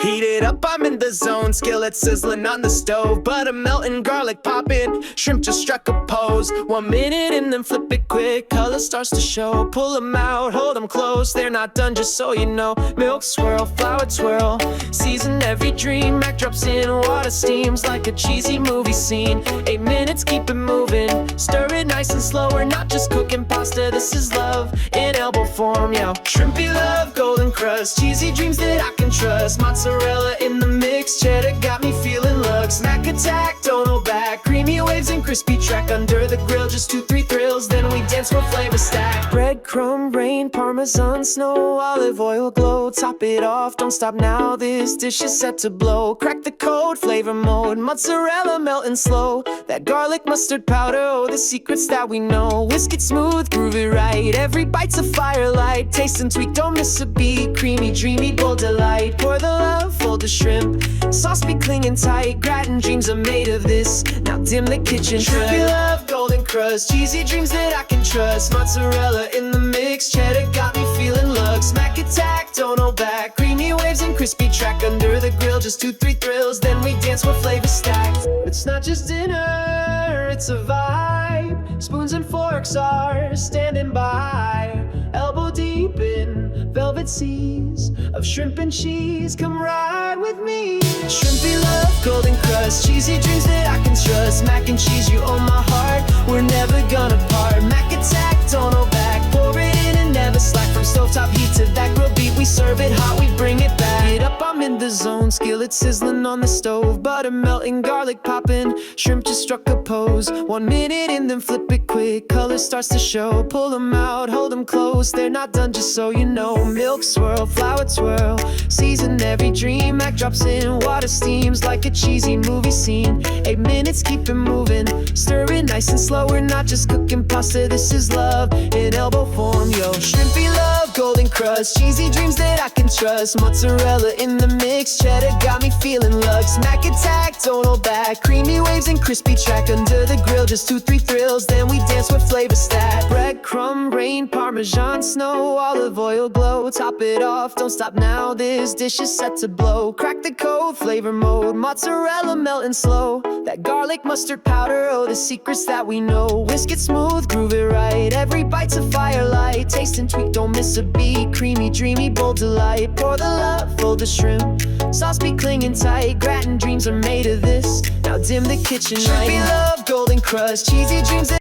Heat it up, I'm in the zone. Skillet sizzling on the stove, butter melting, garlic popping. Shrimp just struck a pose. 1 minute and then flip it quick. Color starts to show. Pull them out, hold them close. They're not done, just so you know. Milk swirl, flour twirl. Season every dream. Mac drops in, water steams like a cheesy movie scene. 8 minutes, keep it moving. Stir it nice and slow. We're not just cooking pasta, this is love in elbow form, yo. Shrimpy love, golden crust. Cheesy dreams that I can trust. Mozzarella in the mix, cheddar got me feeling luxe. Mac attack, don't hold back. Creamy waves and crispy track under the grill. Just 2-3 thrills, then we dance for flavor stack. Breadcrumb rain, parmesan snow, olive oil glow. Top it off, don't stop now, this dish is set to blow. Crack the code, flavor mode, mozzarella melting slow. That garlic mustard powder, oh, the secrets that we know. Whisk it smooth, groove it right. Every bite's a firelight. Taste and tweak, don't miss a beat. Creamy, dreamy, bold delight. Pour the love, fold the shrimp. Sauce be clinging tight. Gratin' dreams are made of this. Now dim the kitchen. Shrimpy love, golden crust. Cheesy dreams that I can trust. Mozzarella in the mix. Cheddar got me feeling luxe. Mac attack, don't hold back. Creamy waves and crispy track under the grill. Just 2-3 thrills, then we dance with flavor stacked. It's not just dinner, it's a vibe. Spoons and forks are standing by. Elbow deep in velvet seas of shrimp and cheese. Come ride with me. Shrimpy love, golden crust. Cheesy dreams that I can trust. Mac and cheese, you own my heart. We're never gonna part. Mac attack, don't hold back. Pour it in and never slack. From stovetop heat to that grill beat, we serve it hot, we bring it back. Get up, I'm in the zone. Skillet sizzling on the stove, butter melting, garlic popping. Shrimp just struck a pose. 1 minute and then flip it quick. Color starts to show. Pull them out, hold them close. They're not done, just so you know. Milk swirl, flour twirl. Season every dream. Mac drops in, water steams like a cheesy movie scene. 8 minutes, keep it moving. Stir it nice and slow. We're not just cooking pasta, this is love in elbow form, yo. Shrimpy love, golden crust. Cheesy dreams that I can trust. Mozzarella in the mix. Cheddar got me feeling luxe. Mac attack, don't hold back. Creamy waves and crispy track under the grill. Just 2-3 thrills, then we dance with flavor stack. Breadcrumb rain, parmesan snow, olive oil glow. Top it off, don't stop now, this dish is set to blow. Crack the code, flavor mode, mozzarella melting slow. That garlic mustard powder, oh, the secrets that we know. Whisk it smooth, groove it right. Every bite's a firelight. Taste and tweak, don't miss a beat. Creamy, dreamy, bold delight. Pour the love, fold the shrimp. Sauce be clinging tight. Gratin' dreams are made of this. Now dim the kitchen light. Shrimpy love, golden crust. Cheesy dreams that